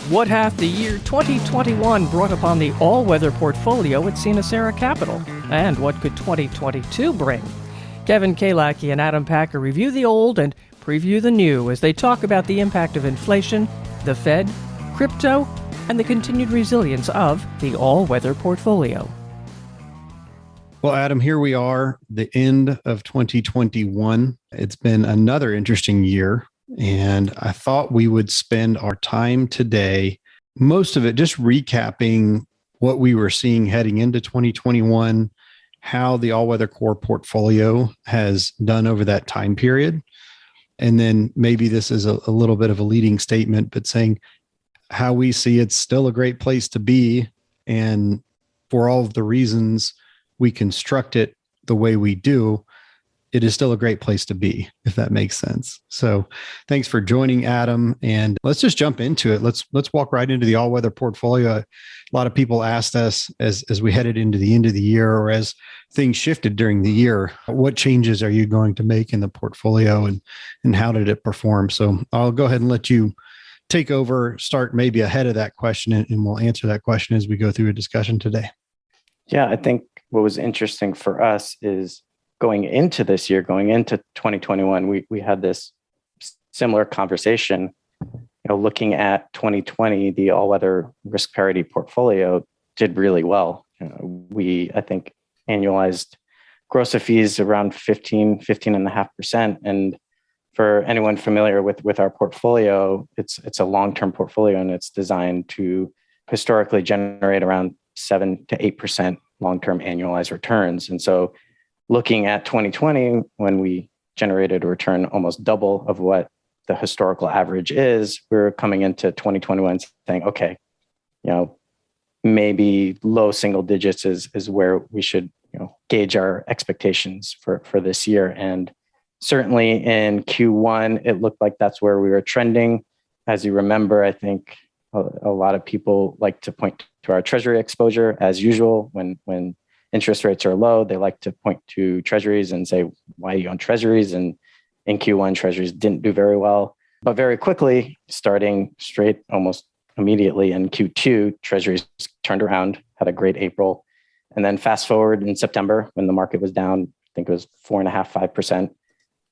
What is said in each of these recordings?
What hath the year 2021 brought upon the all-weather portfolio at SineCera Capital? And what could 2022 bring? Kevin Kaylakie and Adam Packer review the old and preview the new as they talk about the impact of inflation, the Fed, crypto, and the continued resilience of the all-weather portfolio. Well, Adam, here we are, the end of 2021. It's been another interesting year. And I thought we would spend our time today, most of it just recapping what we were seeing heading into 2021, how the all-weather core portfolio has done over that time period. And then maybe this is a little bit of a leading statement, but saying how we see it's still a great place to be. And for all of the reasons we construct it the way we do, it is still a great place to be, if that makes sense. So thanks for joining, Adam. And let's just jump into it. Let's walk right into the all-weather portfolio. A lot of people asked us as we headed into the end of the year, or as things shifted during the year, what changes are you going to make in the portfolio, and how did it perform? So I'll go ahead and let you take over, start maybe ahead of that question, and we'll answer that question as we go through a discussion today. Yeah, I think what was interesting for us is going into this year, going into 2021, we had this similar conversation. Looking at 2020, the all-weather risk parity portfolio did really well. I think, annualized gross of fees around 15.5%. And for anyone familiar with our portfolio, it's a long-term portfolio, and it's designed to historically generate around 7 to 8% long-term annualized returns. And so looking at 2020, when we generated a return almost double of what the historical average is, we're coming into 2021 saying, okay, maybe low single digits is where we should gauge our expectations for this year. And certainly in Q1, it looked like that's where we were trending. As you remember, I think a lot of people like to point to our treasury exposure as usual. When interest rates are low, they like to point to treasuries and say, why are you on treasuries? And in Q1, treasuries didn't do very well. But very quickly, starting straight almost immediately in Q2, treasuries turned around, had a great April. And then fast forward in September, when the market was down, I think it was 4.5%, 5%.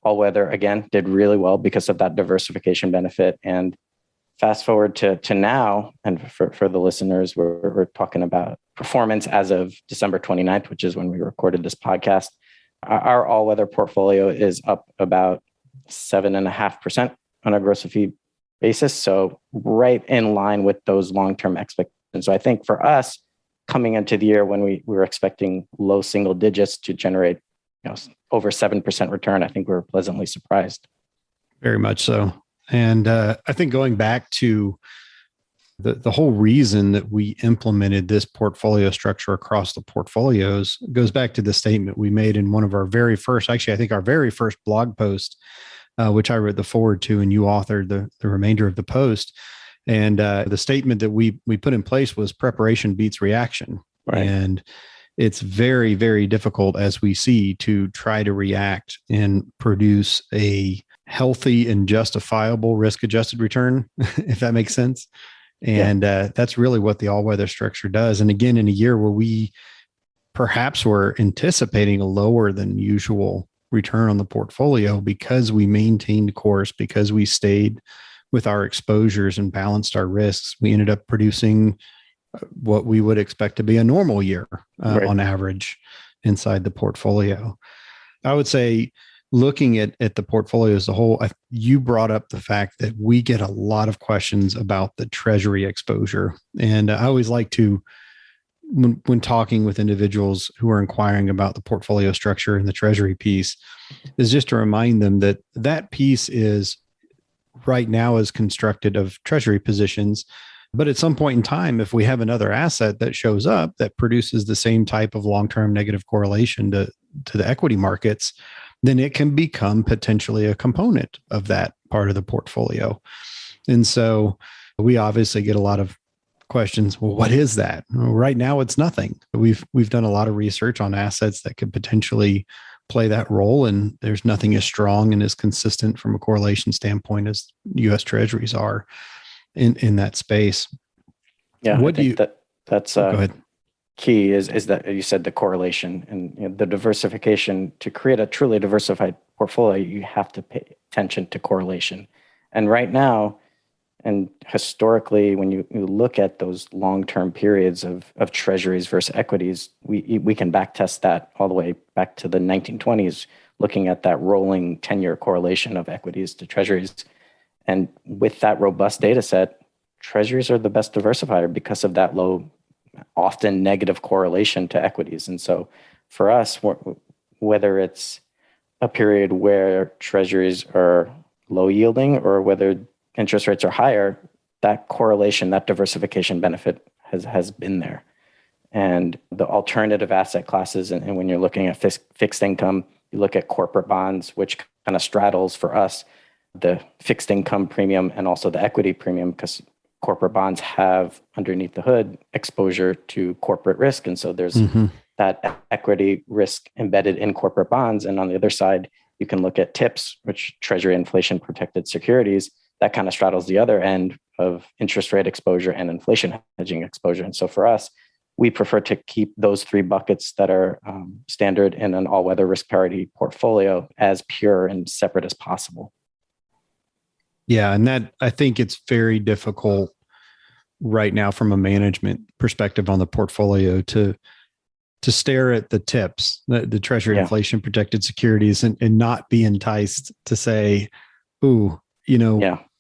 All weather, again, did really well because of that diversification benefit. And fast forward to now, and for the listeners, we're talking about performance as of December 29th, which is when we recorded this podcast. Our all-weather portfolio is up about 7.5% on a gross fee basis. So right in line with those long-term expectations. So I think for us, coming into the year when we were expecting low single digits to generate over 7% return, I think we were pleasantly surprised. Very much so. And I think going back to the whole reason that we implemented this portfolio structure across the portfolios goes back to the statement we made in one of our very first, actually, I think our very first blog post, which I wrote the forward to, and you authored the remainder of the post. And the statement that we put in place was preparation beats reaction. Right. And it's very, very difficult, as we see, to try to react and produce a healthy and justifiable risk-adjusted return, if that makes sense. And that's really what the all-weather structure does. And again, in a year where we perhaps were anticipating a lower than usual return on the portfolio because we maintained course, because we stayed with our exposures and balanced our risks, we ended up producing what we would expect to be a normal year on average inside the portfolio. I would say, looking at the portfolio as a whole, you brought up the fact that we get a lot of questions about the treasury exposure. And I always like to, when talking with individuals who are inquiring about the portfolio structure and the treasury piece, is just to remind them that that piece is right now is constructed of treasury positions. But at some point in time, if we have another asset that shows up that produces the same type of long-term negative correlation to the equity markets, then it can become potentially a component of that part of the portfolio. And so we obviously get a lot of questions. Well, what is that? Well, right now, it's nothing. We've done a lot of research on assets that could potentially play that role, and there's nothing as strong and as consistent from a correlation standpoint as U.S. Treasuries are. in that space. Yeah, What I think that's go ahead. key is that you said the correlation and the diversification. To create a truly diversified portfolio, you have to pay attention to correlation. And right now, and historically, when you look at those long-term periods of treasuries versus equities, we can backtest that all the way back to the 1920s, looking at that rolling 10-year correlation of equities to treasuries. And with that robust data set, treasuries are the best diversifier because of that low, often negative correlation to equities. And so for us, whether it's a period where treasuries are low yielding or whether interest rates are higher, that correlation, that diversification benefit has been there. And the alternative asset classes, and when you're looking at fixed income, you look at corporate bonds, which kind of straddles for us the fixed income premium and also the equity premium, because corporate bonds have underneath the hood exposure to corporate risk. And so there's that equity risk embedded in corporate bonds. And on the other side, you can look at TIPS, which Treasury inflation protected securities, that kind of straddles the other end of interest rate exposure and inflation hedging exposure. And so for us, we prefer to keep those three buckets that are standard in an all-weather risk parity portfolio as pure and separate as possible. Yeah. And that, I think it's very difficult right now from a management perspective on the portfolio to stare at the TIPS, the Treasury inflation protected securities, and not be enticed to say, ooh,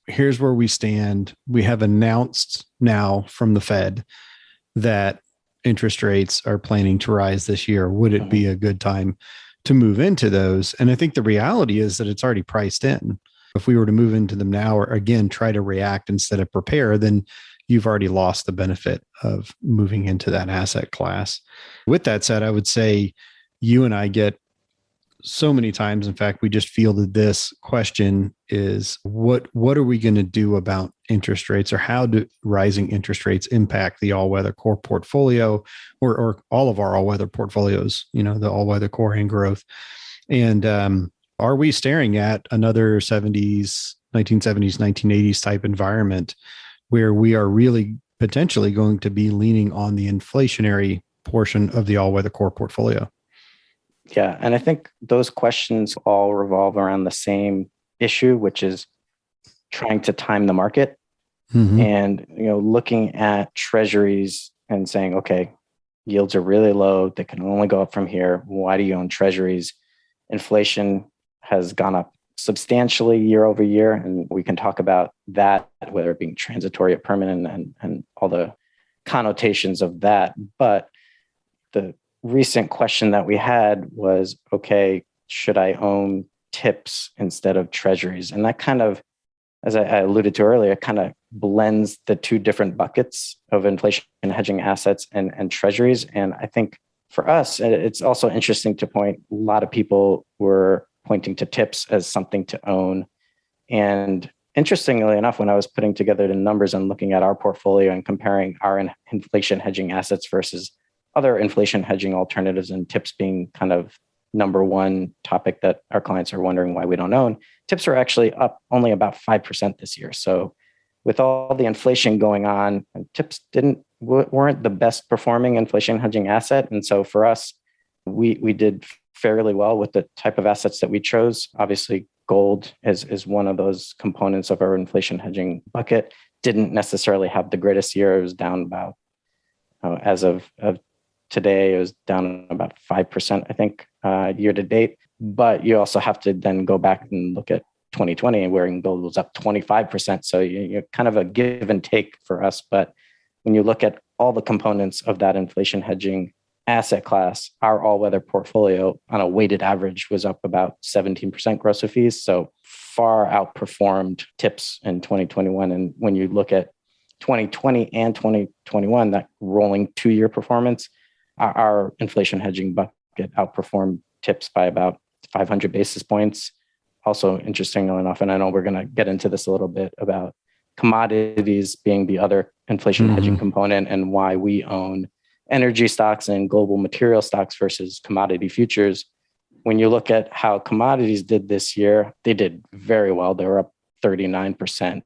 here's where we stand. We have announced now from the Fed that interest rates are planning to rise this year. Would it be a good time to move into those? And I think the reality is that it's already priced in. If we were to move into them now, or again, try to react instead of prepare, then you've already lost the benefit of moving into that asset class. With that said, I would say you and I get so many times, in fact, we just fielded this question is what are we going to do about interest rates, or how do rising interest rates impact the all-weather core portfolio or all of our all-weather portfolios, the all-weather core and growth. And are we staring at another 1970s, 1980s type environment where we are really potentially going to be leaning on the inflationary portion of the all-weather core portfolio? Yeah. And I think those questions all revolve around the same issue, which is trying to time the market and, looking at treasuries and saying, okay, yields are really low. They can only go up from here. Why do you own treasuries? Inflation has gone up substantially year over year. And we can talk about that, whether it being transitory or permanent and all the connotations of that. But the recent question that we had was, okay, should I own TIPS instead of treasuries? And that kind of, as I alluded to earlier, kind of blends the two different buckets of inflation hedging assets and treasuries. And I think for us, it's also interesting to point, a lot of people were pointing to TIPS as something to own. And interestingly enough, when I was putting together the numbers and looking at our portfolio and comparing our inflation hedging assets versus other inflation hedging alternatives, and TIPS being kind of number one topic that our clients are wondering why we don't own, TIPS are actually up only about 5% this year. So with all the inflation going on, TIPS weren't the best performing inflation hedging asset. And so for us, we did fairly well with the type of assets that we chose. Obviously, gold is one of those components of our inflation hedging bucket. Didn't necessarily have the greatest year. It was down about, as of today, it was down about 5%, I think, year to date. But you also have to then go back and look at 2020, where gold was up 25%. So you're kind of a give and take for us. But when you look at all the components of that inflation hedging asset class, our all-weather portfolio on a weighted average was up about 17% gross of fees. So far outperformed TIPS in 2021. And when you look at 2020 and 2021, that rolling 2-year performance, our inflation hedging bucket outperformed TIPS by about 500 basis points. Also, interestingly enough, and I know we're going to get into this a little bit about commodities being the other inflation hedging component and why we own energy stocks and global material stocks versus commodity futures. When you look at how commodities did this year, they did very well. They were up 39%.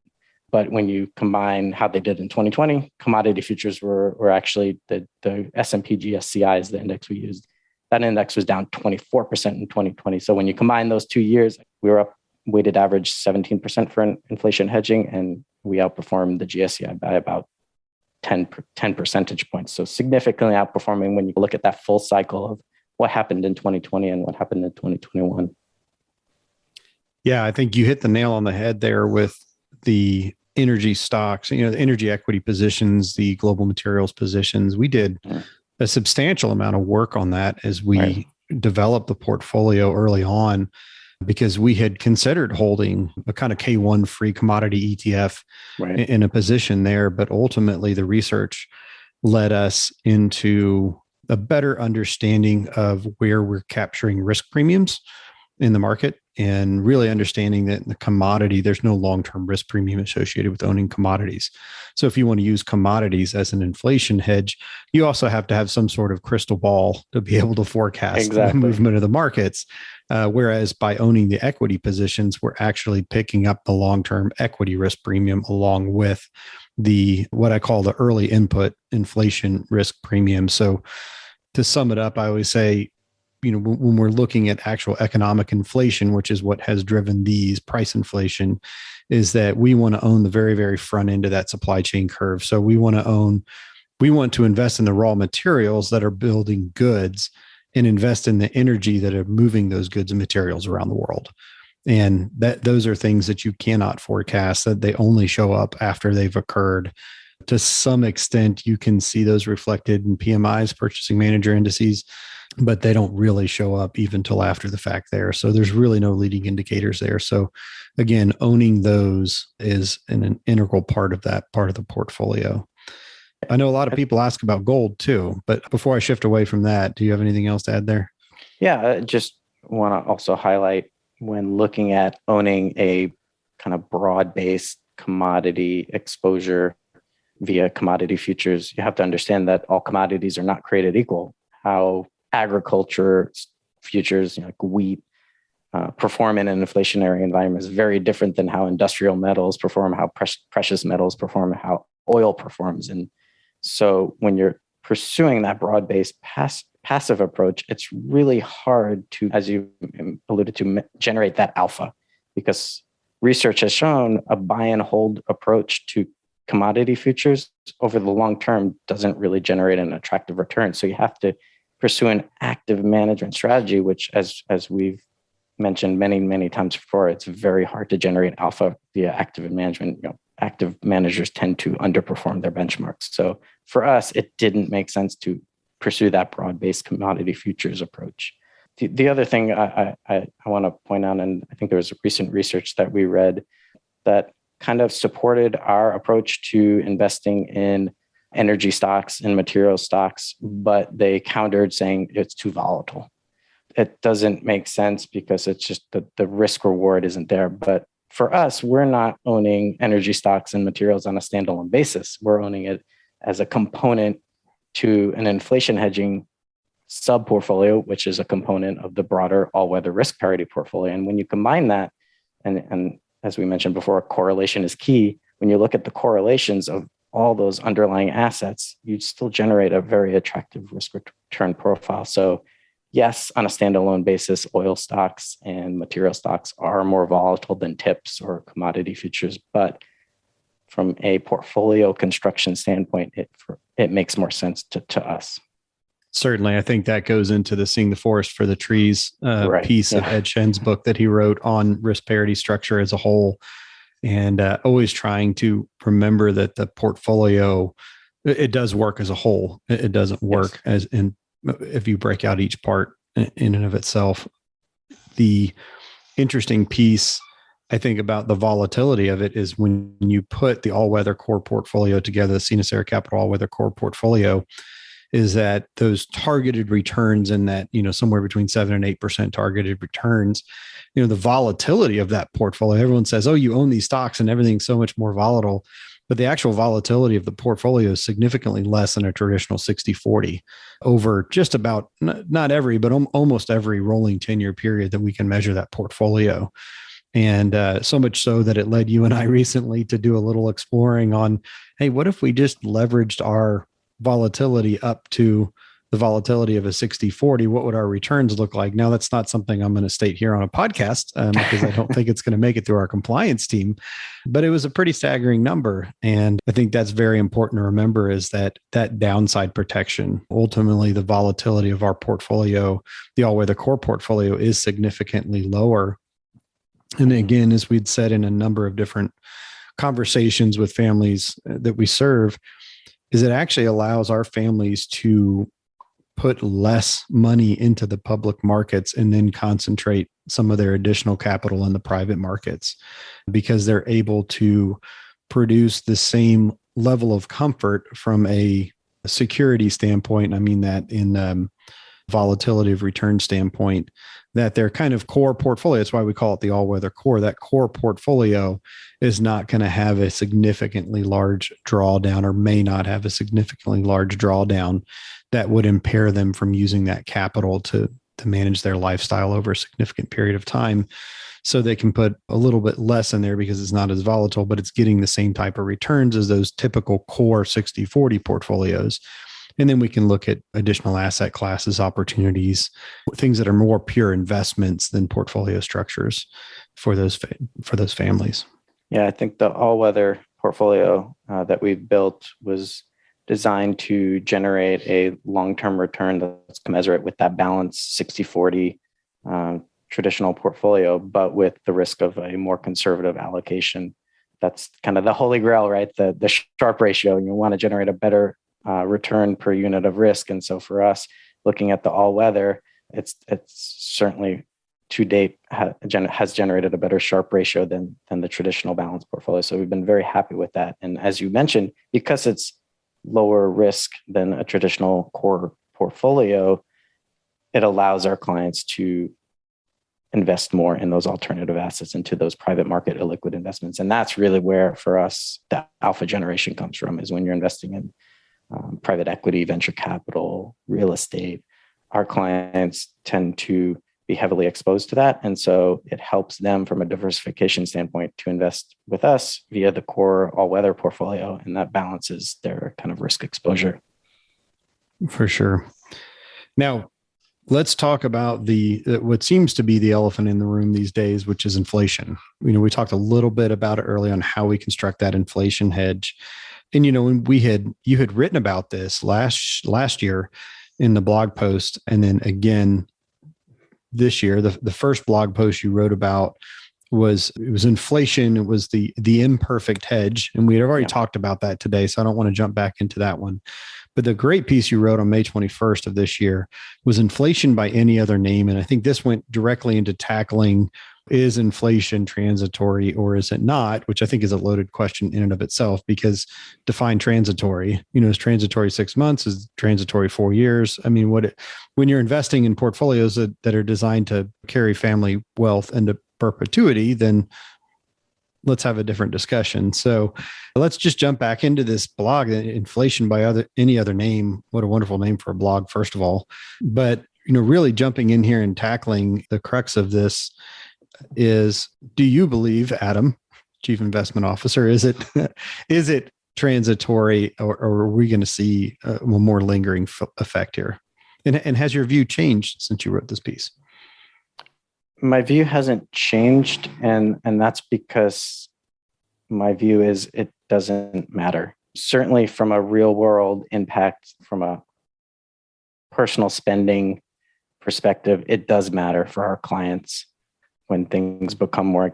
But when you combine how they did in 2020, commodity futures were actually the S&P GSCI is the index we used. That index was down 24% in 2020. So when you combine those 2 years, we were up weighted average 17% for inflation hedging, and we outperformed the GSCI by about 10 percentage points. So significantly outperforming when you look at that full cycle of what happened in 2020 and what happened in 2021. Yeah, I think you hit the nail on the head there with the energy stocks, the energy equity positions, the global materials positions. We did a substantial amount of work on that as we developed the portfolio early on, because we had considered holding a kind of K1 free commodity ETF in a position there. But ultimately, the research led us into a better understanding of where we're capturing risk premiums in the market, and really understanding that in the commodity, there's no long-term risk premium associated with owning commodities. So if you want to use commodities as an inflation hedge, you also have to have some sort of crystal ball to be able to forecast the movement of the markets. Whereas by owning the equity positions, we're actually picking up the long-term equity risk premium along with the, what I call the early input inflation risk premium. So to sum it up, I always say, when we're looking at actual economic inflation, which is what has driven these price inflation, is that we want to own the very, very front end of that supply chain curve. So we want to invest in the raw materials that are building goods and invest in the energy that are moving those goods and materials around the world. And those are things that you cannot forecast, that they only show up after they've occurred. To some extent, you can see those reflected in PMIs, purchasing manager indices, but they don't really show up even till after the fact there. So there's really no leading indicators there. So again, owning those is an integral part of that part of the portfolio. I know a lot of people ask about gold too, but before I shift away from that, do you have anything else to add there? Yeah, I just want to also highlight, when looking at owning a kind of broad-based commodity exposure via commodity futures, you have to understand that all commodities are not created equal. How agriculture futures, like wheat, perform in an inflationary environment is very different than how industrial metals perform, how precious metals perform, how oil performs. And so when you're pursuing that broad-based passive approach, it's really hard to, as you alluded to, generate that alpha, because research has shown a buy and hold approach to commodity futures over the long term doesn't really generate an attractive return. So you have to pursue an active management strategy, which, as we've mentioned many, many times before, it's very hard to generate alpha via active management. Active managers tend to underperform their benchmarks. So for us, it didn't make sense to pursue that broad-based commodity futures approach. The other thing I want to point out, and I think there was recent research that we read that kind of supported our approach to investing in energy stocks and material stocks, but they countered saying it's too volatile. It doesn't make sense because it's just the risk reward isn't there. But for us, we're not owning energy stocks and materials on a standalone basis. We're owning it as a component to an inflation hedging sub portfolio, which is a component of the broader all-weather risk parity portfolio. And when you combine that, and as we mentioned before, correlation is key. When you look at the correlations of all those underlying assets, you still generate a very attractive risk return profile. So yes, on a standalone basis, oil stocks and material stocks are more volatile than tips or commodity futures. But from a portfolio construction standpoint, it makes more sense to us. Certainly. I think that goes into the Seeing the Forest for the Trees piece of Ed Shen's book that he wrote on risk parity structure as a whole. And always trying to remember that the portfolio, it does work as a whole. It doesn't work as in if you break out each part in and of itself. The interesting piece, I think, about the volatility of it is when you put the all-weather core portfolio together, the SineCera Capital all-weather core portfolio, is that those targeted returns in that, somewhere between 7 and 8% targeted returns, the volatility of that portfolio, everyone says, oh, you own these stocks and everything's so much more volatile. But the actual volatility of the portfolio is significantly less than a traditional 60-40 over just about, not every, but almost every rolling 10-year period that we can measure that portfolio. And so much so that it led you and I recently to do a little exploring on, hey, what if we just leveraged our volatility up to the volatility of a 60/40? What would our returns look like? Now, that's not something I'm going to state here on a podcast because I don't think it's going to make it through our compliance team, but it was a pretty staggering number. And I think that's very important to remember, is that downside protection, ultimately the volatility of our portfolio, the all-weather core portfolio, is significantly lower. And again, as we'd said in a number of different conversations with families that we serve, is it actually allows our families to put less money into the public markets and then concentrate some of their additional capital in the private markets, because they're able to produce the same level of comfort from a security standpoint. I mean that in volatility of return standpoint, that their kind of core portfolio, that's why we call it the all-weather core, that core portfolio is not going to have a significantly large drawdown, or may not have a significantly large drawdown that would impair them from using that capital to manage their lifestyle over a significant period of time. So they can put a little bit less in there because it's not as volatile, but it's getting the same type of returns as those typical core 60/40 portfolios. And then we can look at additional asset classes, opportunities, things that are more pure investments than portfolio structures for those families. Yeah, I think the all-weather portfolio that we've built was designed to generate a long-term return that's commensurate with that balanced 60/40 traditional portfolio, but with the risk of a more conservative allocation. That's kind of the holy grail, right? The Sharpe ratio. You want to generate a better return per unit of risk. And so for us, looking at the all-weather, it's certainly to date has generated a better Sharpe ratio than the traditional balanced portfolio. So we've been very happy with that. And as you mentioned, because it's lower risk than a traditional core portfolio, it allows our clients to invest more in those alternative assets, into those private market illiquid investments. And that's really where, for us, the alpha generation comes from, is when you're investing in private equity, venture capital, real estate. Our clients tend to be heavily exposed to that. And so it helps them from a diversification standpoint to invest with us via the core all-weather portfolio, and that balances their kind of risk exposure. For sure. Now, let's talk about what seems to be the elephant in the room these days, which is inflation. We talked a little bit about it early on how we construct that inflation hedge. And, when you had written about this last year in the blog post, and then again this year, the first blog post you wrote about was inflation. It was the imperfect hedge. And we had already talked about that today, so I don't want to jump back into that one. But the great piece you wrote on May 21st of this year was inflation by any other name. And I think this went directly into tackling, is inflation transitory or is it not? Which I think is a loaded question in and of itself, because define transitory. Is transitory 6 months? Is transitory 4 years? I mean, when you're investing in portfolios that are designed to carry family wealth into perpetuity, then let's have a different discussion. So let's just jump back into this blog, inflation by any other name. What a wonderful name for a blog, first of all. But, really jumping in here and tackling the crux of this is, do you believe, Adam, Chief Investment Officer, is it transitory, or are we going to see a more lingering effect here? And has your view changed since you wrote this piece? My view hasn't changed, and that's because my view is it doesn't matter. Certainly from a real world impact, from a personal spending perspective, it does matter for our clients. When things become more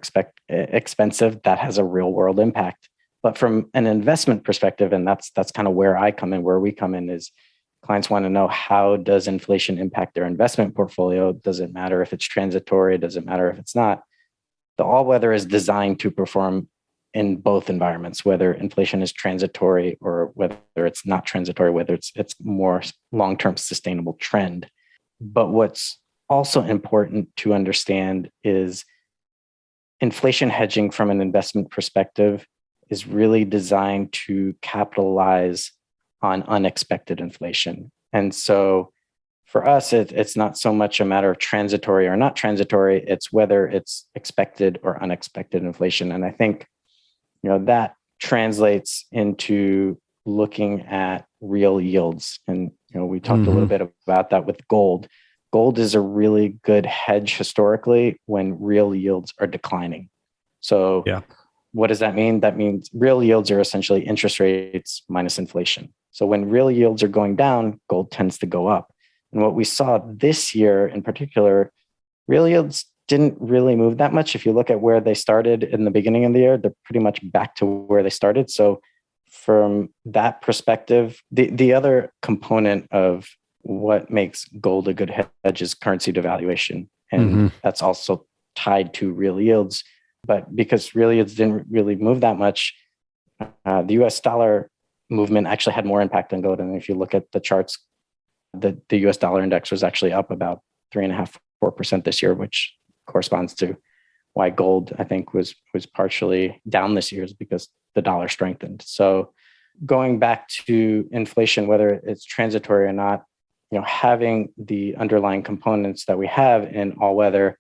expensive, that has a real world impact. But from an investment perspective, and that's kind of where we come in, is clients want to know, how does inflation impact their investment portfolio? Does it matter if it's transitory? Does it matter if it's not? The all-weather is designed to perform in both environments, whether inflation is transitory or whether it's not transitory, whether it's more long-term sustainable trend. But what's also important to understand is inflation hedging from an investment perspective is really designed to capitalize on unexpected inflation. And so for us, it's not so much a matter of transitory or not transitory. It's whether it's expected or unexpected inflation. And I think, that translates into looking at real yields. And, we talked a little bit about that with gold. Gold is a really good hedge historically when real yields are declining. So what does that mean? That means real yields are essentially interest rates minus inflation. So when real yields are going down, gold tends to go up. And what we saw this year in particular, real yields didn't really move that much. If you look at where they started in the beginning of the year, they're pretty much back to where they started. So from that perspective, the other component of what makes gold a good hedge is currency devaluation. And that's also tied to real yields. But because real yields didn't really move that much, the US dollar movement actually had more impact on gold. And if you look at the charts, the US dollar index was actually up about 3.5%, 4% this year, which corresponds to why gold, I think, was partially down this year, is because the dollar strengthened. So going back to inflation, whether it's transitory or not, having the underlying components that we have in all weather,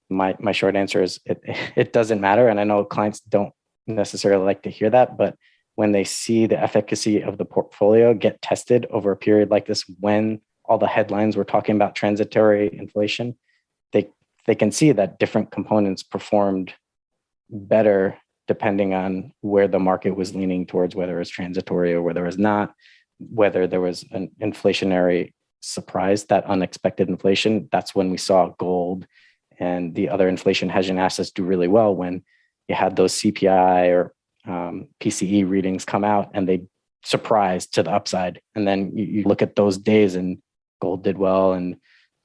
my short answer is it doesn't matter. And I know clients don't necessarily like to hear that, but when they see the efficacy of the portfolio get tested over a period like this, when all the headlines were talking about transitory inflation, they can see that different components performed better depending on where the market was leaning towards, whether it was transitory or whether it was not, whether there was an inflationary surprise, that unexpected inflation. That's when we saw gold and the other inflation hedging assets do really well, when you had those CPI or PCE readings come out and they surprised to the upside. And then you look at those days and gold did well, and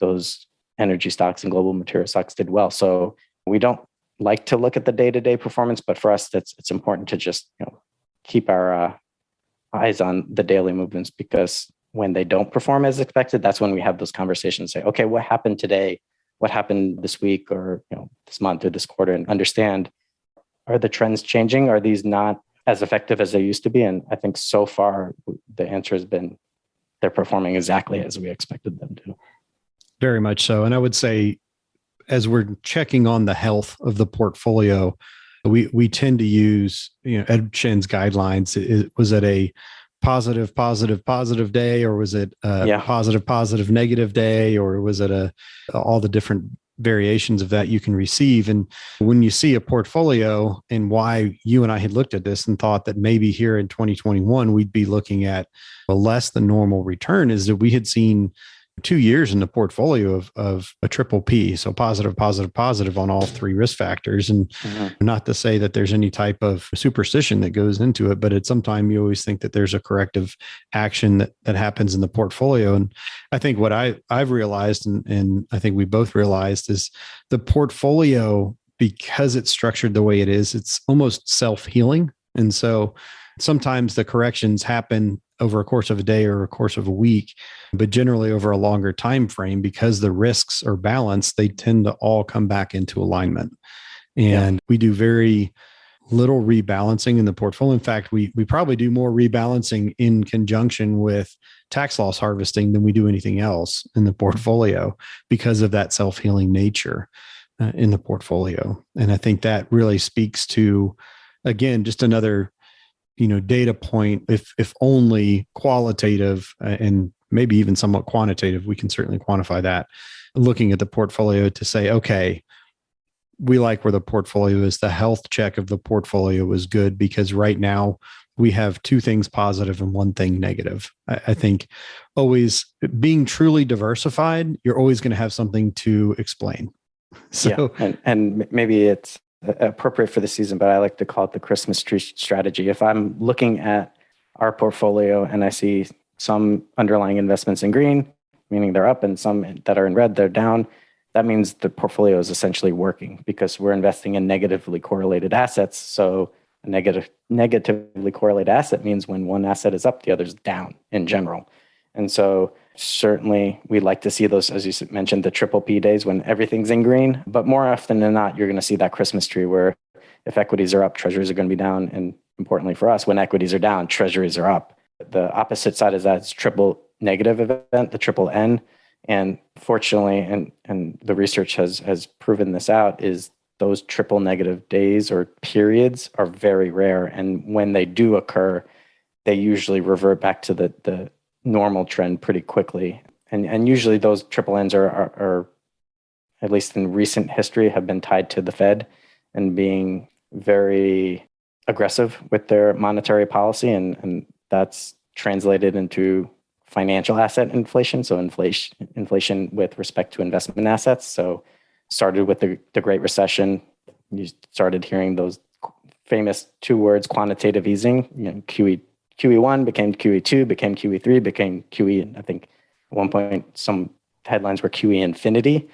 those energy stocks and global material stocks did well. So we don't like to look at the day-to-day performance, but for us, it's important to just keep our eyes on the daily movements, because when they don't perform as expected, that's when we have those conversations. Say, okay, what happened today? What happened this week, or this month, or this quarter? And understand, are the trends changing? Are these not as effective as they used to be? And I think so far the answer has been they're performing exactly as we expected them to. Very much so. And I would say, as we're checking on the health of the portfolio, we tend to use, Ed Chen's guidelines. Was it a positive day, or was it a positive negative day, or was it all the different variations of that you can receive? And when you see a portfolio, and why you and I had looked at this and thought that maybe here in 2021 we'd be looking at a less than normal return, is that we had seen 2 years in the portfolio of a triple P. So positive on all three risk factors. And not to say that there's any type of superstition that goes into it, but at some time you always think that there's a corrective action that happens in the portfolio. And I think what I've realized, and I think we both realized, is the portfolio, because it's structured the way it is, it's almost self-healing. And so sometimes the corrections happen over a course of a day or a course of a week, but generally over a longer time frame, because the risks are balanced, they tend to all come back into alignment. And we do very little rebalancing in the portfolio. In fact, we probably do more rebalancing in conjunction with tax loss harvesting than we do anything else in the portfolio, because of that self-healing nature in the portfolio. And I think that really speaks to, again, just another data point, if only qualitative and maybe even somewhat quantitative. We can certainly quantify that, looking at the portfolio to say, okay, we like where the portfolio is. The health check of the portfolio is good, because right now we have two things positive and one thing negative. I think always being truly diversified, you're always going to have something to explain. So, and maybe it's appropriate for the season, but I like to call it the Christmas tree strategy. If I'm looking at our portfolio and I see some underlying investments in green, meaning they're up, and some that are in red, they're down, that means the portfolio is essentially working, because we're investing in negatively correlated assets. So a negatively correlated asset means when one asset is up, the other's down in general. And so certainly we like to see those, as you mentioned, the triple P days when everything's in green. But more often than not, you're going to see that Christmas tree where if equities are up, treasuries are going to be down. And importantly for us, when equities are down, treasuries are up. The opposite side is that it's triple negative event, the triple N. And fortunately, and the research has proven this out, is those triple negative days or periods are very rare. And when they do occur, they usually revert back to the normal trend pretty quickly. And usually those triple N's are, at least in recent history, have been tied to the Fed and being very aggressive with their monetary policy. And that's translated into financial asset inflation. So inflation with respect to investment assets. So started with the Great Recession. You started hearing those famous two words, quantitative easing. QE1 became QE2, became QE3, became QE, and I think at one point some headlines were QE infinity.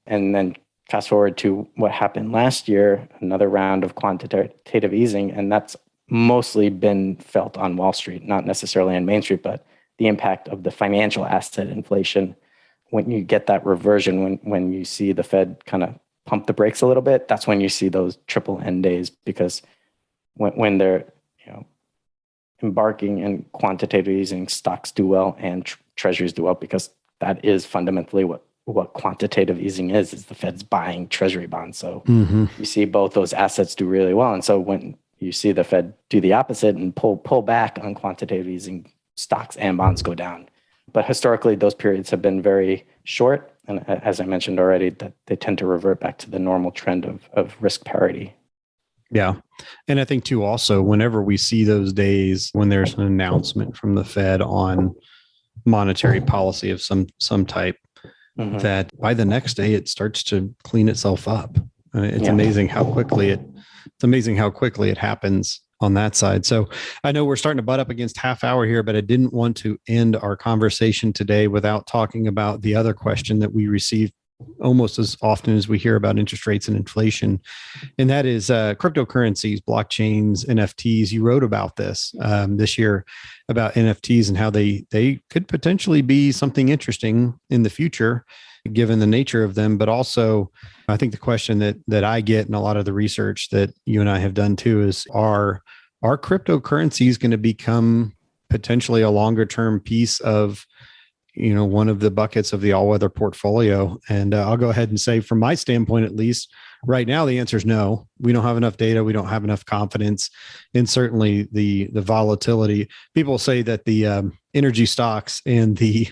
And then fast forward to what happened last year, another round of quantitative easing, and that's mostly been felt on Wall Street, not necessarily on Main Street, but the impact of the financial asset inflation. When you get that reversion, when you see the Fed kind of pump the brakes a little bit, that's when you see those triple N days, because when they're embarking in quantitative easing, stocks do well and treasuries do well, because that is fundamentally what quantitative easing is the Fed's buying treasury bonds. So you see both those assets do really well. And so when you see the Fed do the opposite and pull back on quantitative easing, stocks and bonds go down. But historically, those periods have been very short. And as I mentioned already, that they tend to revert back to the normal trend of risk parity. Yeah. And I think too, also, whenever we see those days when there's an announcement from the Fed on monetary policy of some type, that by the next day it starts to clean itself up. It's amazing how quickly it happens on that side. So I know we're starting to butt up against half hour here, but I didn't want to end our conversation today without talking about the other question that we receive almost as often as we hear about interest rates and inflation. And that is cryptocurrencies, blockchains, NFTs. You wrote about this this year about NFTs and how they could potentially be something interesting in the future, given the nature of them. But also, I think the question that I get in a lot of the research that you and I have done too is, are cryptocurrencies going to become potentially a longer term piece of one of the buckets of the all-weather portfolio? And I'll go ahead and say, from my standpoint, at least right now, the answer is no. We don't have enough data. We don't have enough confidence. And certainly the volatility. People say that the energy stocks and the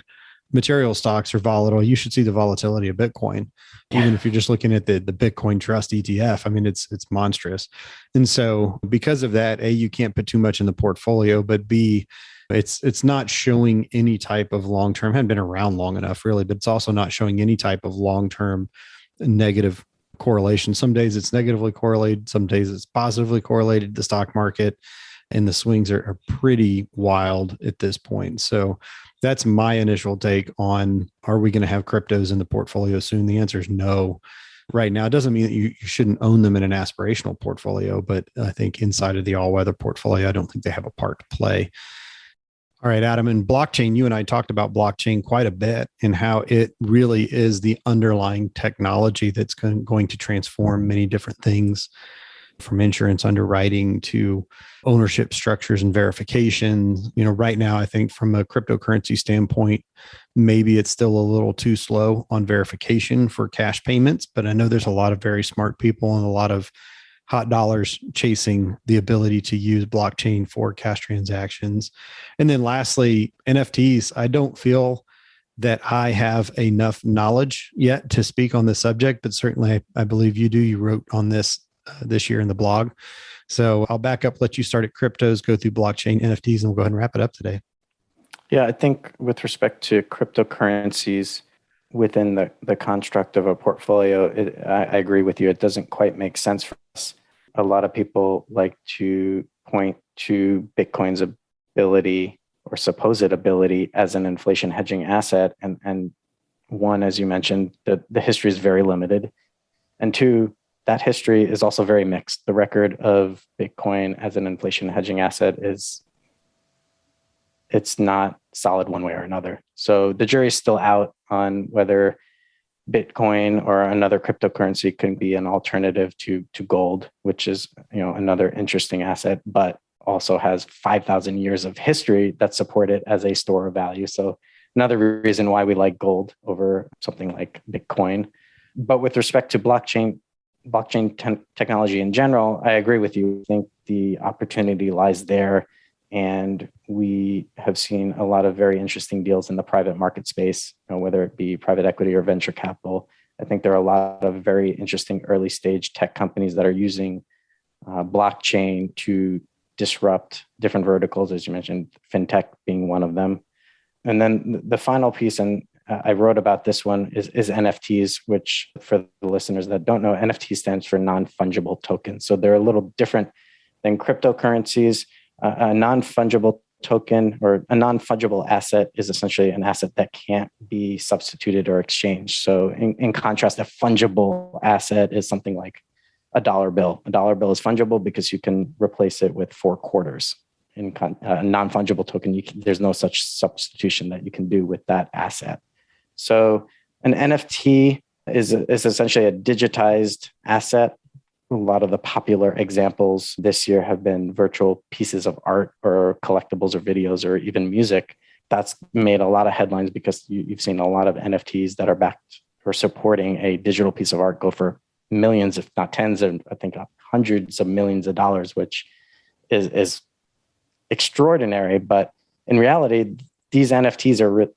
material stocks are volatile. You should see the volatility of Bitcoin. Even if you're just looking at the Bitcoin Trust ETF, I mean, it's monstrous. And so because of that, A, you can't put too much in the portfolio, but B, it's not showing any type of long-term, hadn't been around long enough really, but it's also not showing any type of long-term negative correlation. Some days it's negatively correlated, some days it's positively correlated to the stock market, and the swings are pretty wild at this point. So that's my initial take on, are we going to have cryptos in the portfolio soon? The answer is no. Right now, it doesn't mean that you shouldn't own them in an aspirational portfolio, but I think inside of the all-weather portfolio, I don't think they have a part to play. All right, Adam, and blockchain, you and I talked about blockchain quite a bit and how it really is the underlying technology that's going to transform many different things, from insurance underwriting to ownership structures and verification. Right now, I think from a cryptocurrency standpoint, maybe it's still a little too slow on verification for cash payments, but I know there's a lot of very smart people and a lot of hot dollars chasing the ability to use blockchain for cash transactions. And then lastly, NFTs. I don't feel that I have enough knowledge yet to speak on the subject, but certainly I believe you do. You wrote on this this year in the blog. So I'll back up, let you start at cryptos, go through blockchain, NFTs, and we'll go ahead and wrap it up today. Yeah, I think with respect to cryptocurrencies within the construct of a portfolio, I agree with you. It doesn't quite make sense for us. A lot of people like to point to Bitcoin's ability or supposed ability as an inflation hedging asset. And one, as you mentioned, the history is very limited. And two, that history is also very mixed. The record of Bitcoin as an inflation hedging asset it's not solid one way or another. So the jury's still out on whether Bitcoin or another cryptocurrency can be an alternative to gold, which is another interesting asset, but also has 5,000 years of history that support it as a store of value. So another reason why we like gold over something like Bitcoin. But with respect to blockchain technology in general, I agree with you. I think the opportunity lies there. And we have seen a lot of very interesting deals in the private market space, whether it be private equity or venture capital. I think there are a lot of very interesting early stage tech companies that are using blockchain to disrupt different verticals, as you mentioned, fintech being one of them. And then the final piece, and I wrote about this one, is NFTs, which for the listeners that don't know, NFT stands for non-fungible tokens. So they're a little different than cryptocurrencies. A non-fungible token or a non-fungible asset is essentially an asset that can't be substituted or exchanged. So in contrast, a fungible asset is something like a dollar bill. A dollar bill is fungible because you can replace it with 4 quarters. In a non-fungible token, there's no such substitution that you can do with that asset. So an NFT is essentially a digitized asset. A lot of the popular examples this year have been virtual pieces of art or collectibles or videos or even music. That's made a lot of headlines because you've seen a lot of NFTs that are backed or supporting a digital piece of art go for millions, if not tens, and I think hundreds of millions of dollars, which is extraordinary. But in reality, these NFTs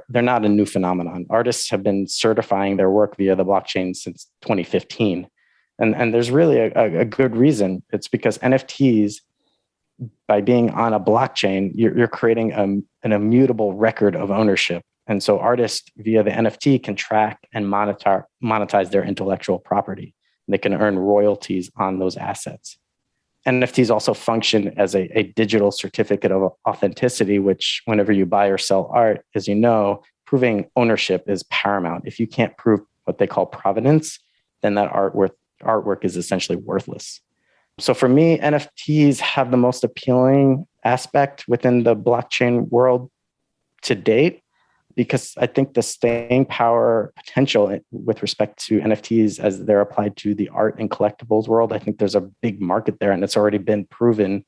they're not a new phenomenon. Artists have been certifying their work via the blockchain since 2015. And there's really a good reason. It's because NFTs, by being on a blockchain, you're creating an immutable record of ownership. And so artists via the NFT can track and monetize their intellectual property. They can earn royalties on those assets. NFTs also function as a digital certificate of authenticity, which whenever you buy or sell art, as you know, proving ownership is paramount. If you can't prove what they call provenance, then that artwork is essentially worthless. So for me, NFTs have the most appealing aspect within the blockchain world to date, because I think the staying power potential with respect to NFTs as they're applied to the art and collectibles world, I think there's a big market there, and it's already been proven.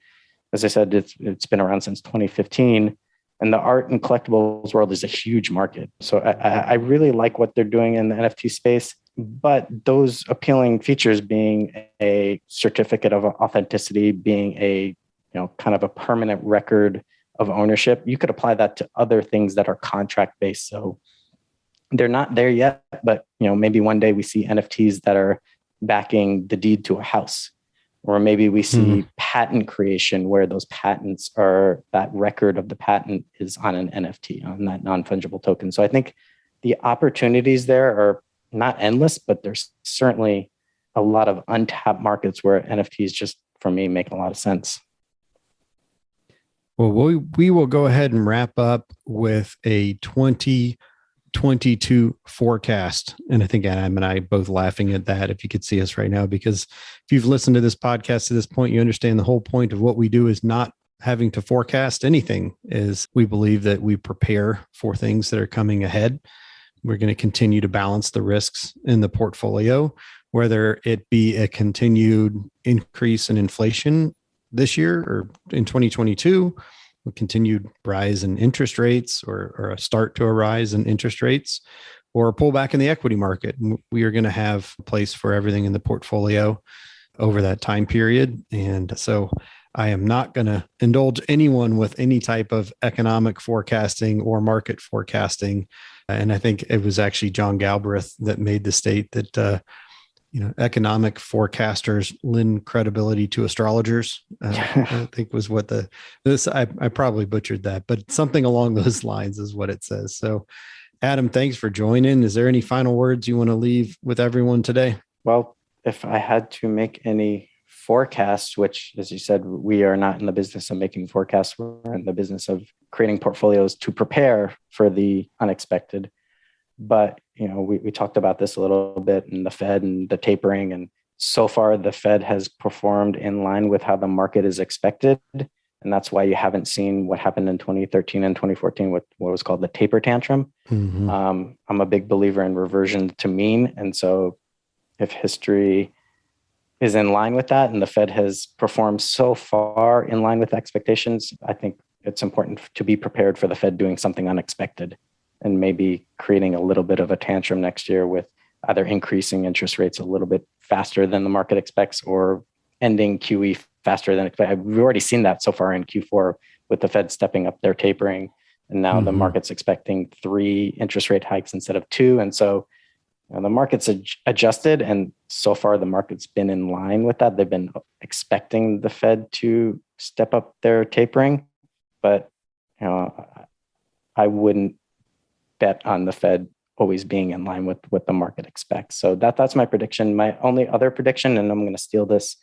As I said, it's been around since 2015, and the art and collectibles world is a huge market. So I really like what they're doing in the NFT space. But those appealing features being a certificate of authenticity, being a kind of a permanent record of ownership, you could apply that to other things that are contract based. So they're not there yet, but maybe one day we see NFTs that are backing the deed to a house, or maybe we see patent creation where those patents are, that record of the patent is on an NFT, on that non-fungible token. So I think the opportunities there are not endless, but there's certainly a lot of untapped markets where NFTs just, for me, make a lot of sense. Well, we will go ahead and wrap up with a 2022 forecast. And I think Adam and I both laughing at that, if you could see us right now, because if you've listened to this podcast to this point, you understand the whole point of what we do is not having to forecast anything. Is we believe that we prepare for things that are coming ahead. We're going to continue to balance the risks in the portfolio, whether it be a continued increase in inflation this year or in 2022, a continued rise in interest rates or a start to a rise in interest rates, or a pullback in the equity market. We are going to have a place for everything in the portfolio over that time period. And so I am not going to indulge anyone with any type of economic forecasting or market forecasting. And I think it was actually John Galbraith that made the state that, economic forecasters lend credibility to astrologers. I think was what I probably butchered that, but something along those lines is what it says. So Adam, thanks for joining. Is there any final words you want to leave with everyone today? Well, if I had to make any forecasts, which, as you said, we are not in the business of making forecasts. We're in the business of creating portfolios to prepare for the unexpected. But, we talked about this a little bit in the Fed and the tapering. And so far, the Fed has performed in line with how the market is expected. And that's why you haven't seen what happened in 2013 and 2014 with what was called the taper tantrum. Mm-hmm. I'm a big believer in reversion to mean. And so if history is in line with that and the Fed has performed so far in line with expectations, I think it's important to be prepared for the Fed doing something unexpected. and maybe creating a little bit of a tantrum next year with either increasing interest rates a little bit faster than the market expects or ending QE faster than expected. We've already seen that so far in Q4 with the Fed stepping up their tapering. And now the market's expecting 3 interest rate hikes instead of 2. And so the market's adjusted, and so far the market's been in line with that. They've been expecting the Fed to step up their tapering, but I wouldn't bet on the Fed always being in line with what the market expects. So that's my prediction. My only other prediction, and I'm going to steal this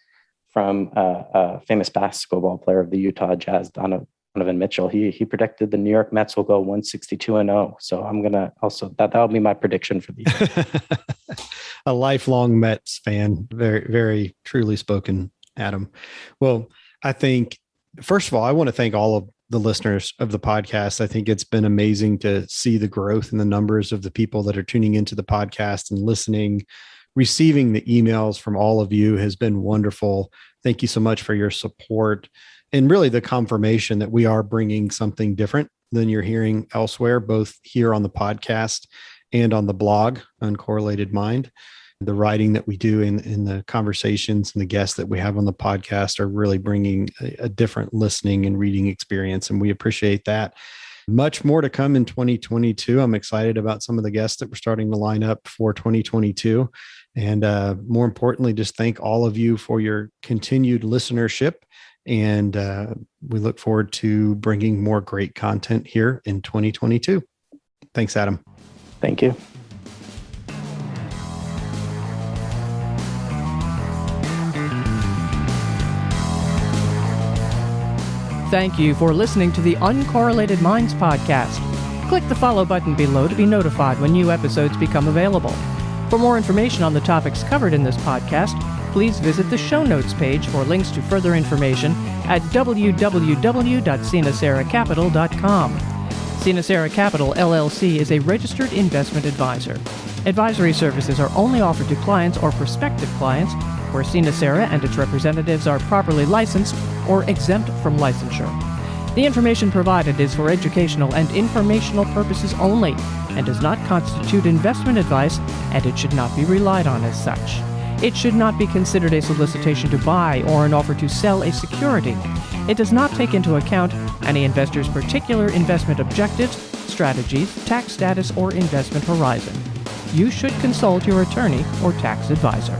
from a famous basketball player of the Utah Jazz, Donovan Mitchell. He predicted the New York Mets will go 162-0. So I'm going to also, that'll be my prediction for the year. A lifelong Mets fan. Very, very truly spoken, Adam. Well, I think, first of all, I want to thank all of the listeners of the podcast. I think it's been amazing to see the growth in the numbers of the people that are tuning into the podcast and listening. Receiving the emails from all of you has been wonderful. Thank you so much for your support and really the confirmation that we are bringing something different than you're hearing elsewhere, both here on the podcast and on the blog, Uncorrelated Mind. The writing that we do in the conversations and the guests that we have on the podcast are really bringing a different listening and reading experience, and we appreciate that. Much more to come in 2022. I'm excited about some of the guests that we're starting to line up for 2022. And more importantly, just thank all of you for your continued listenership. And we look forward to bringing more great content here in 2022. Thanks, Adam. Thank you. Thank you for listening to the Uncorrelated Minds podcast. Click the follow button below to be notified when new episodes become available. For more information on the topics covered in this podcast, please visit the show notes page for links to further information at www.SineCeraCapital.com. SineCera Capital, LLC is a registered investment advisor. Advisory services are only offered to clients or prospective clients where SineCera and its representatives are properly licensed or exempt from licensure. The information provided is for educational and informational purposes only and does not constitute investment advice, and it should not be relied on as such. It should not be considered a solicitation to buy or an offer to sell a security. It does not take into account any investor's particular investment objectives, strategies, tax status, or investment horizon. You should consult your attorney or tax advisor.